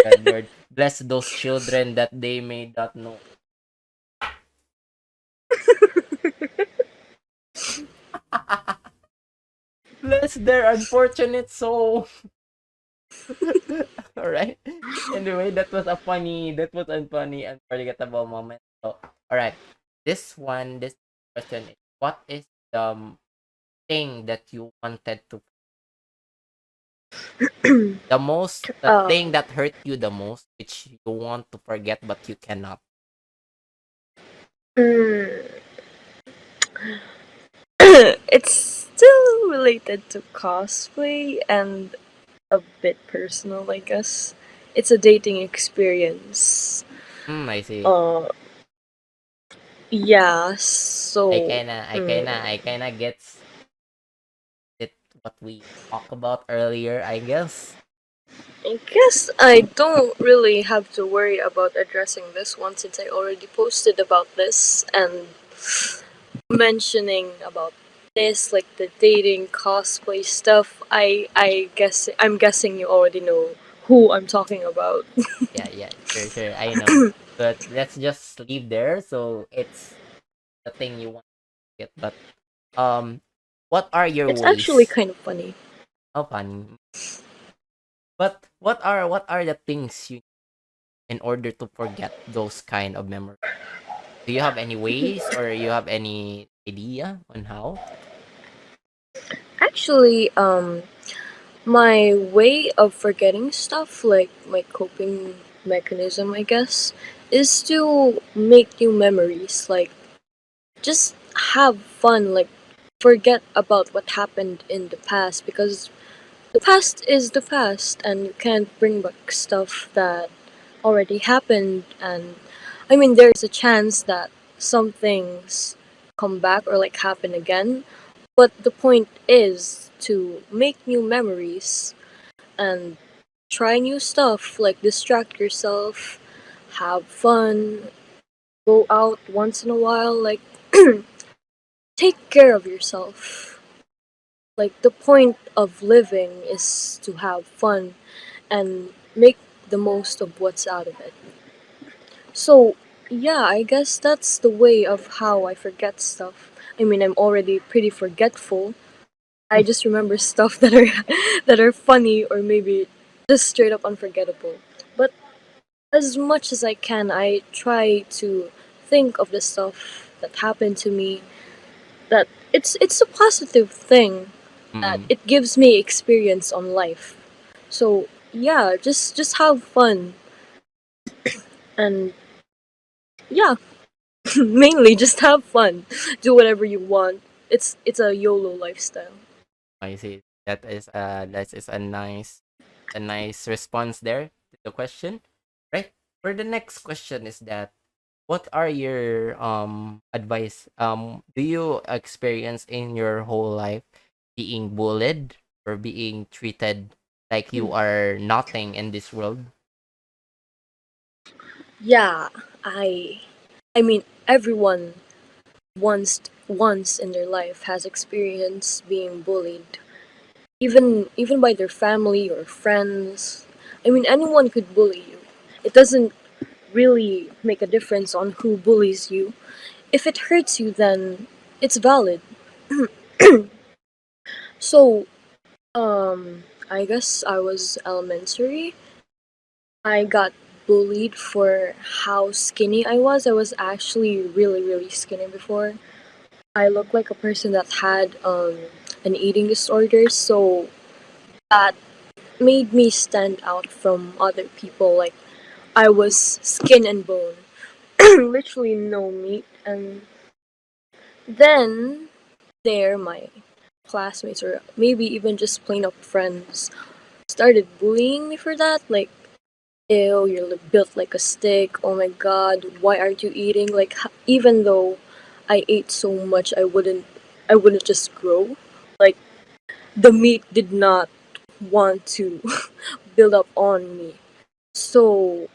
God Lord, bless those children that they may not know. Bless their unfortunate soul. All right. Anyway, that was a funny, unforgettable moment. So, all right. This question is, what is the thing that you wanted to, the um, thing that hurt you the most, which you want to forget but you cannot? mm, it's still related to cosplay and a bit personal, I guess. It's a dating experience. I see. Uh, yeah, so I kinda gets it what we talked about earlier, I guess. I guess I don't really have to worry about addressing this one since I already posted about this and mentioning about this, like the dating cosplay stuff. I'm guessing you already know who I'm talking about. Yeah, yeah, sure, sure. I know. But let's just leave there. So it's the thing you want to get. But what are your It's actually ways? kind of funny. Oh, funny. But what are the things you in order to forget those kind of memories? Do you have any ways or you have any idea on how? Actually, my way of forgetting stuff, like my coping mechanism, I guess, is to make new memories. Like, just have fun. Like, forget about what happened in the past because the past is the past, and you can't bring back stuff that already happened. And I mean, there's a chance that some things come back or like happen again. But the point is to make new memories and try new stuff, like distract yourself, have fun, go out once in a while, like take care of yourself. Like the point of living is to have fun and make the most of what's out of it. So, yeah, I guess that's the way of how I forget stuff. I mean, I'm already pretty forgetful. I just remember stuff that are that are funny or maybe just straight up unforgettable. But as much as I can, I try to think of the stuff that happened to me. That it's a positive thing. That Mm, it gives me experience on life. So yeah, just have fun and yeah, mainly just have fun. Do whatever you want. It's a YOLO lifestyle. I see. That is a nice response there to the question. Right? For the next question is that what are your advice? Do you experience in your whole life being bullied or being treated like you are nothing in this world? Yeah, I mean everyone once in their life has experienced being bullied. even by their family or friends. I mean, anyone could bully you. It doesn't really make a difference on who bullies you. If it hurts you, then it's valid. So, I guess I was elementary. I got bullied for how skinny I was. I was actually really, really skinny before. I looked like a person that had an eating disorder, so that made me stand out from other people. Like, I was skin and bone, literally no meat. And then there, my classmates or maybe even just plain up friends started bullying me for that. Like, ew, you're built like a stick. Oh my god, why aren't you eating? Like, even though I ate so much, I wouldn't just grow. Like, the meat did not want to build up on me. So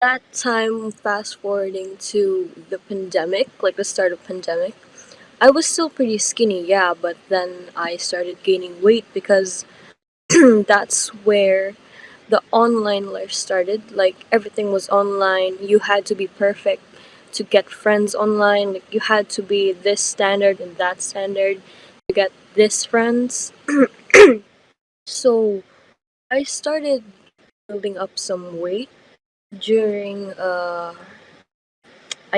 that time, fast forwarding to the pandemic, like the start of pandemic, I was still pretty skinny, yeah, but then I started gaining weight because that's where the online life started. Like, everything was online. You had to be perfect to get friends online. Like, you had to be this standard and that standard to get this friends. So I started building up some weight during I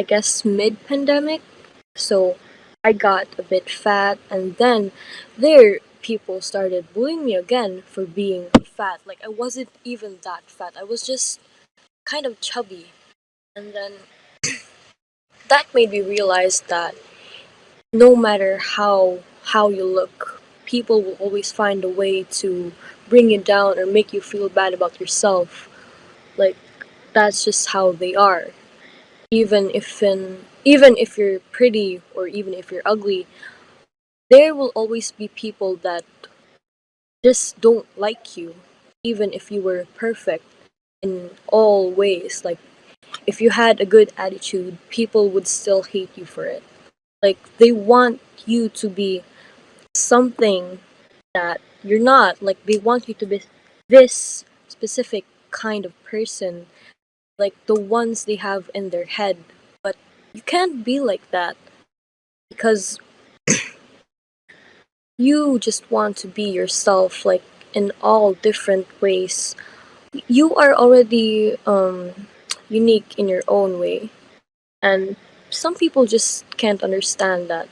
guess mid pandemic. So I got a bit fat, and then there people started bullying me again for being fat. Like, I wasn't even that fat. I was just kind of chubby. And then that made me realize that no matter how you look, people will always find a way to bring you down or make you feel bad about yourself. Like, that's just how they are. Even if you're pretty or even if you're ugly, there will always be people that just don't like you, even if you were perfect in all ways. Like, if you had a good attitude, people would still hate you for it. Like, they want you to be something that you're not. Like, they want you to be this specific kind of person, like the ones they have in their head. But you can't be like that because you just want to be yourself, like, in all different ways. You are already unique in your own way, and some people just can't understand that.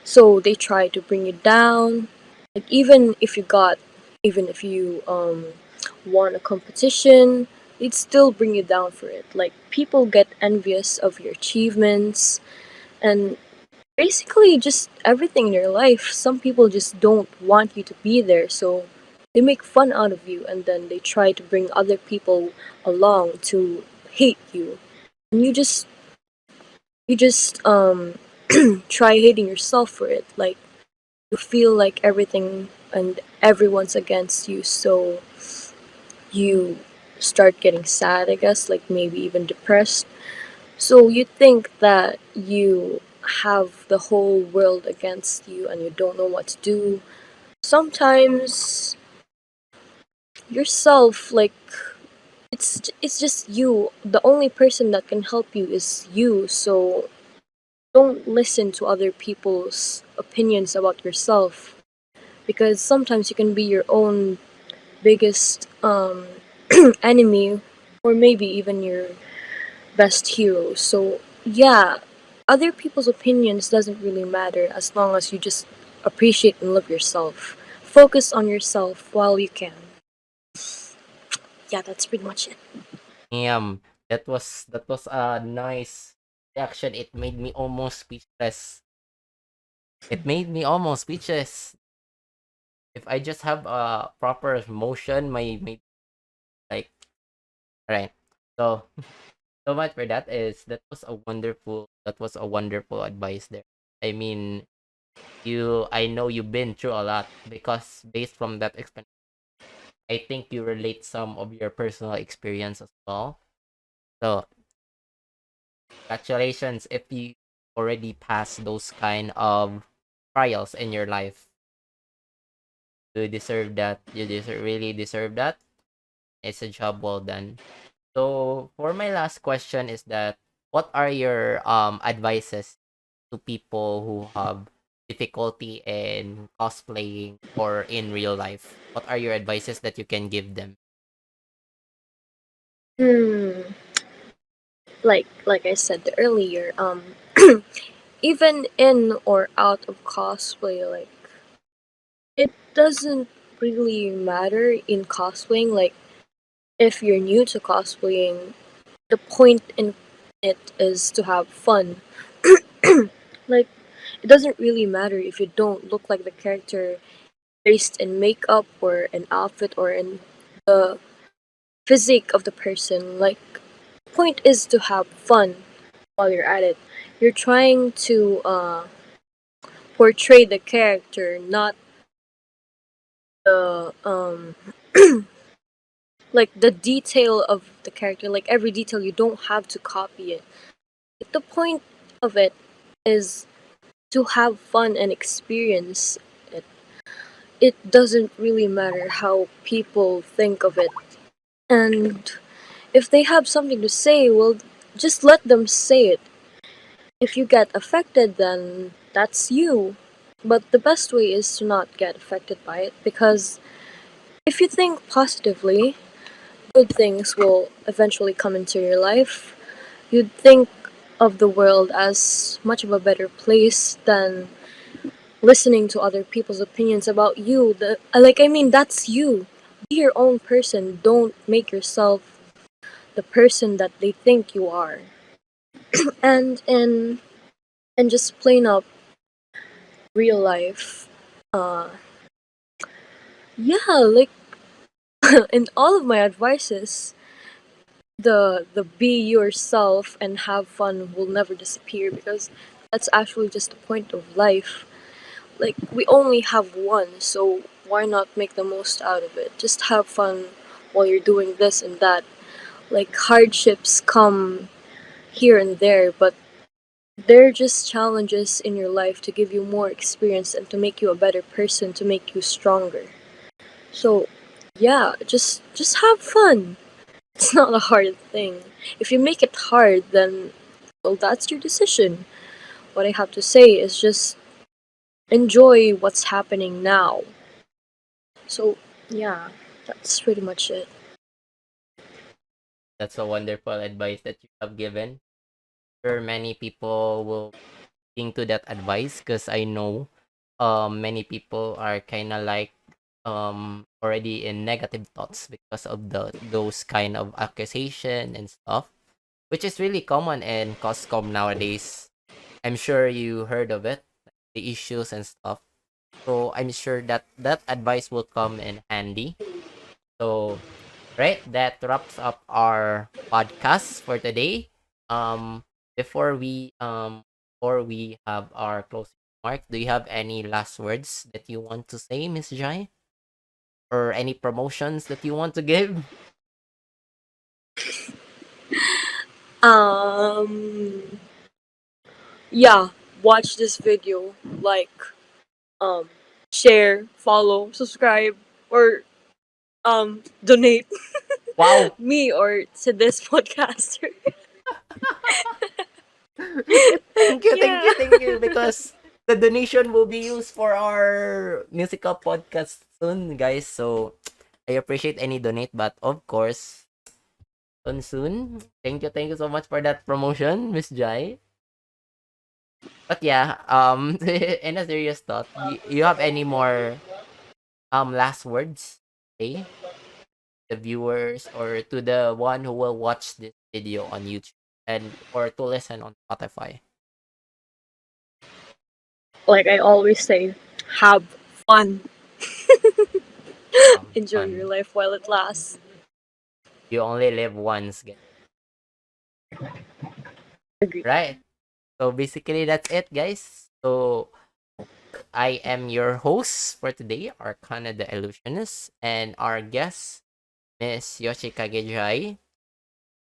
So they try to bring you down. Like, even if you won a competition, they'd still bring you down for it. Like, people get envious of your achievements and basically just everything in your life. Some people just don't want you to be there, so they make fun out of you, and then they try to bring other people along to hate you. And you just try hating yourself for it. Like, you feel like everything and everyone's against you, so you start getting sad, I guess, like maybe even depressed. So you think that you have the whole world against you and you don't know what to do. Sometimes yourself, like, it's just you. The only person that can help you is you. So don't listen to other people's opinions about yourself, because sometimes you can be your own biggest enemy, or maybe even your best hero. So yeah, other people's opinions doesn't really matter as long as you just appreciate and love yourself. Focus on yourself while you can. Yeah, that's pretty much it. That was a nice reaction. It made me almost speechless. It made me almost speechless. If I just have a proper motion, my like, all right. So so much for that. That was a wonderful advice there. I mean, I know you've been through a lot, because based from that experience, I think you relate some of your personal experience as well. So congratulations if you already passed those kind of trials in your life. You deserve that. Really deserve that. It's a job well done. So for my last question is that what are your advices to people who have difficulty in cosplaying or in real life? What are your advices that you can give them? Hmm. Like I said earlier, even in or out of cosplay, like it doesn't really matter in cosplaying. Like if you're new to cosplaying, the point in it is to have fun. Like it doesn't really matter if you don't look like the character based in makeup or an outfit or in the physique of the person. Like the point is to have fun while you're at it. You're trying to portray the character, not the like the detail of the character. Like every detail, you don't have to copy it. The point of it is to have fun and experience it. It doesn't really matter how people think of it. And if they have something to say, well, just let them say it. If you get affected, then that's you. But the best way is to not get affected by it because if you think positively, good things will eventually come into your life. You'd think of the world as much of a better place than listening to other people's opinions about you. That's you. Be your own person. Don't make yourself the person that they think you are. And and just plain up real life. Uh, yeah, like in all of my advices, the be yourself and have fun will never disappear because that's actually just the point of life. Like we only have one, so why not make the most out of it? Just have fun while you're doing this and that. Like hardships come here and there, but they're just challenges in your life to give you more experience and to make you a better person, to make you stronger. So, yeah, just have fun. It's not a hard thing. If you make it hard, then well, that's your decision. What I have to say is just enjoy what's happening now. So, yeah, that's pretty much it. That's a wonderful advice that you have given. Sure, many people will think to that advice because I know many people are kind of like already in negative thoughts because of those kind of accusation and stuff, which is really common in coscom nowadays. I'm sure you heard of it, the issues and stuff. So I'm sure that that advice will come in handy. So right, that wraps up our podcast for today. Um, before we have our closing remark, do you have any last words that you want to say, Miss Jai, or any promotions that you want to give? Um, yeah, watch this video. Like, um, share, follow, subscribe, or donate Wow. me or to this podcaster. Yeah. Thank you, because the donation will be used for our musical podcast soon, guys. So I appreciate any donate, but of course, soon. Thank you so much for that promotion, Miss Jai. But yeah, in a serious thought, you have any more last words, okay? The viewers or to the one who will watch this video on YouTube and or to listen on Spotify. Like I always say, have fun. Enjoy your Fun. life while it lasts. You only live once, guys. Agree. Right? So basically, that's it, guys. So I am your host for today, Arcana the Illusionist, and our guest, Miss Yoshikage Jai.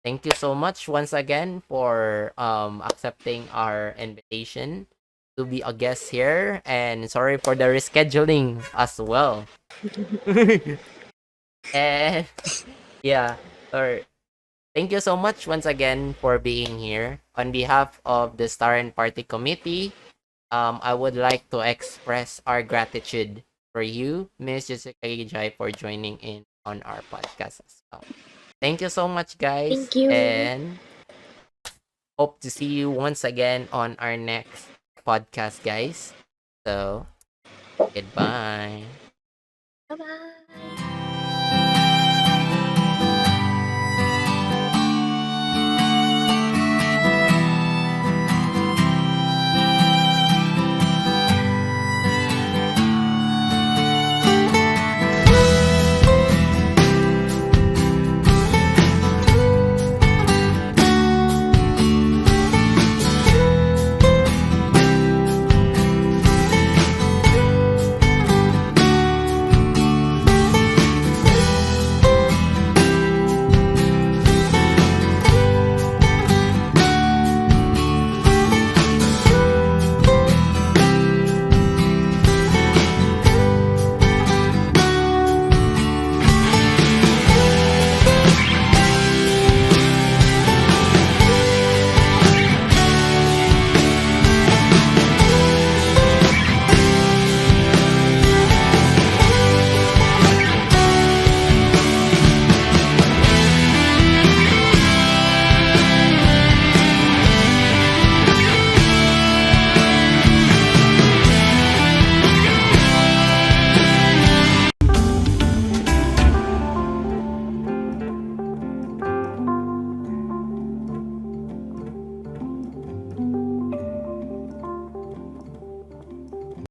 Thank you so much once again for accepting our invitation to be a guest here, and sorry for the rescheduling as well. And yeah, or thank you so much once again for being here. On behalf of the Star and Party Committee, I would like to express our gratitude for you, Miss Jessica Gijay, for joining in on our podcast as well. Thank you so much, guys, Thank you. and hope to see you once again on our next podcast, guys. So, goodbye. Bye bye.